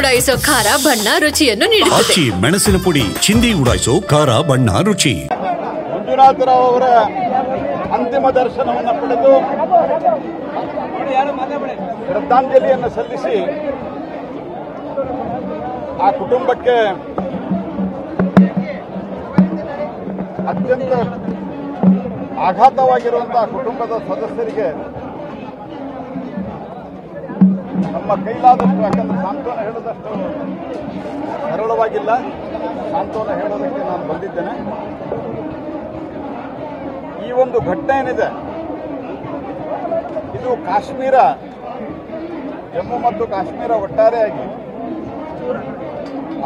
ಉಡಾಯಿಸೋ ಖಾರ ಬಣ್ಣ ರುಚಿಯನ್ನು ನೀಡುತ್ತದೆ. ಮೆಣಸಿನ ಪುಡಿ ಚಿಂದಿ ಉಡಾಯಿಸೋ ಖಾರ ಬಣ್ಣ ರುಚಿ. ಮಂಜುನಾಥರಾವ್ ಅವರ ಅಂತಿಮ ದರ್ಶನವನ್ನು ಪಡೆದು ಶ್ರದ್ಧಾಂಜಲಿಯನ್ನು ಸಲ್ಲಿಸಿ ಆ ಕುಟುಂಬಕ್ಕೆ ಅತ್ಯಂತ ಆಘಾತವಾಗಿರುವಂತಹ ಕುಟುಂಬದ ಸದಸ್ಯರಿಗೆ ನಮ್ಮ ಕೈಲಾದಷ್ಟು, ಯಾಕಂದ್ರೆ ಸಾಂತ್ವನ ಹೇಳೋದಷ್ಟು ಸರಳವಾಗಿಲ್ಲ, ಸಾಂತ್ವನ ಹೇಳೋದಕ್ಕೆ ನಾನು ಬಂದಿದ್ದೇನೆ. ಈ ಒಂದು ಘಟನೆ ಏನಿದೆ ಇದು ಕಾಶ್ಮೀರ, ಜಮ್ಮು ಮತ್ತು ಕಾಶ್ಮೀರ ಒಟ್ಟಾರೆಯಾಗಿ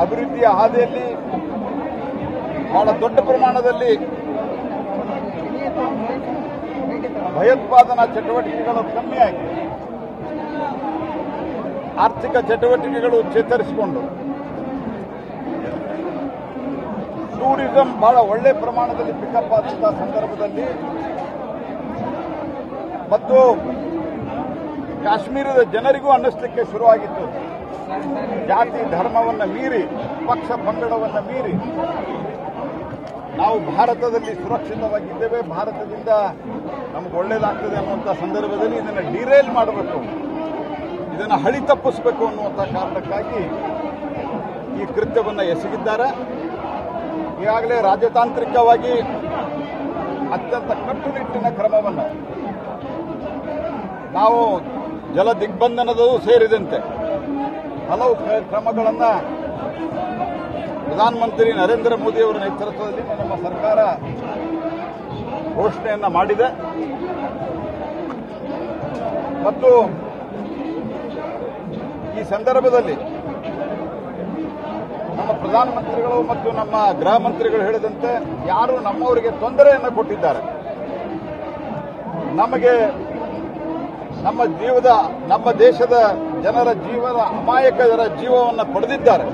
ಅಭಿವೃದ್ಧಿಯ ಹಾದಿಯಲ್ಲಿ ಬಹಳ ದೊಡ್ಡ ಪ್ರಮಾಣದಲ್ಲಿ ಭಯೋತ್ಪಾದನಾ ಚಟುವಟಿಕೆಗಳು ಕಮ್ಮಿಯಾಗಿ ಆರ್ಥಿಕ ಚಟುವಟಿಕೆಗಳು ಚೇತರಿಸಿಕೊಂಡು ಟೂರಿಸಂ ಬಹಳ ಒಳ್ಳೆ ಪ್ರಮಾಣದಲ್ಲಿ ಪಿಕಪ್ ಆದಂತಹ ಸಂದರ್ಭದಲ್ಲಿ ಮತ್ತು ಕಾಶ್ಮೀರದ ಜನರಿಗೂ ಅನ್ನಿಸಲಿಕ್ಕೆ ಶುರುವಾಗಿತ್ತು, ಜಾತಿ ಧರ್ಮವನ್ನು ಮೀರಿ, ಪಕ್ಷ ಪಂಗಡವನ್ನು ಮೀರಿ ನಾವು ಭಾರತದಲ್ಲಿ ಸುರಕ್ಷಿತವಾಗಿದ್ದೇವೆ, ಭಾರತದಿಂದ ನಮ್ಗೆ ಒಳ್ಳೇದಾಗ್ತದೆ ಅನ್ನುವಂಥ ಸಂದರ್ಭದಲ್ಲಿ ಇದನ್ನು ಡಿರೇಲ್ ಮಾಡಬೇಕು, ಇದನ್ನು ಹಳಿ ತಪ್ಪಿಸಬೇಕು ಅನ್ನುವಂಥ ಕಾರಣಕ್ಕಾಗಿ ಈ ಕೃತ್ಯವನ್ನು ಎಸಗಿದ್ದಾರೆ. ಈಗಾಗಲೇ ರಾಜತಾಂತ್ರಿಕವಾಗಿ ಅತ್ಯಂತ ಕಟ್ಟುನಿಟ್ಟಿನ ಕ್ರಮವನ್ನು ನಾವು ಜಲ ದಿಗ್ಬಂಧನದೂ ಸೇರಿದಂತೆ ಹಲವು ಕ್ರಮಗಳನ್ನು ಪ್ರಧಾನಮಂತ್ರಿ ನರೇಂದ್ರ ಮೋದಿ ಅವರ ನೇತೃತ್ವದಲ್ಲಿ ನಮ್ಮ ಸರ್ಕಾರ ಘೋಷಣೆಯನ್ನು ಮಾಡಿದೆ. ಮತ್ತು ಈ ಸಂದರ್ಭದಲ್ಲಿ ನಮ್ಮ ಪ್ರಧಾನಮಂತ್ರಿಗಳು ಮತ್ತು ನಮ್ಮ ಗೃಹ ಮಂತ್ರಿಗಳು ಹೇಳಿದಂತೆ ಯಾರು ನಮ್ಮವರಿಗೆ ತೊಂದರೆಯನ್ನು ಕೊಟ್ಟಿದ್ದಾರೆ, ನಮಗೆ ನಮ್ಮ ದೇಶದ ಜನರ ಅಮಾಯಕರ ಜೀವವನ್ನು ಪಡೆದಿದ್ದಾರೆ,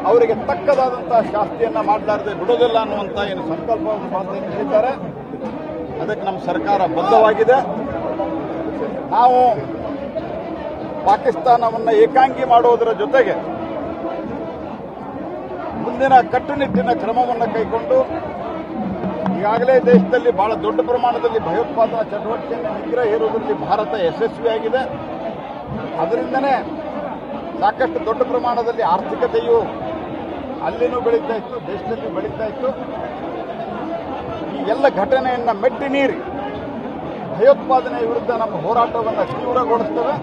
ಅವರಿಗೆ ತಕ್ಕದಾದಂತಹ ಶಾಸ್ತಿಯನ್ನು ಮಾಡಲಾರದೆ ಬಿಡೋದಿಲ್ಲ ಅನ್ನುವಂಥ ಏನು ಸಂಕಲ್ಪವನ್ನು ಮಾಡಿದ್ದಾರೆ. ಅದಕ್ಕೆ ನಮ್ಮ ಸರ್ಕಾರ ಬದ್ಧವಾಗಿದೆ. ನಾವು ಪಾಕಿಸ್ತಾನವನ್ನು ಏಕಾಂಗಿ ಮಾಡುವುದರ ಜೊತೆಗೆ ಮುಂದಿನ ಕಟ್ಟುನಿಟ್ಟಿನ ಕ್ರಮವನ್ನು ಕೈಗೊಂಡು ಈಗಾಗಲೇ ದೇಶದಲ್ಲಿ ಬಹಳ ದೊಡ್ಡ ಪ್ರಮಾಣದಲ್ಲಿ ಭಯೋತ್ಪಾದನಾ ಚಟುವಟಿಕೆಯನ್ನು ನಿಗ್ರಹ ಹೇರುವುದರಲ್ಲಿ ಭಾರತ ಯಶಸ್ವಿಯಾಗಿದೆ. ಅದರಿಂದನೇ ಸಾಕಷ್ಟು ದೊಡ್ಡ ಪ್ರಮಾಣದಲ್ಲಿ ಆರ್ಥಿಕತೆಯು ಅಲ್ಲಿನೂ ಬೆಳೀತಾ ಇತ್ತು, ದೇಶದಲ್ಲಿ ಬೆಳೀತಾ ಇತ್ತು. ಈ ಎಲ್ಲ ಘಟನೆಯನ್ನು ಮೆಟ್ಟಿ ಮೀರಿ ಭಯೋತ್ಪಾದನೆ ವಿರುದ್ಧ ನಮ್ಮ ಹೋರಾಟವನ್ನು ತೀವ್ರಗೊಳಿಸ್ತೇವೆ.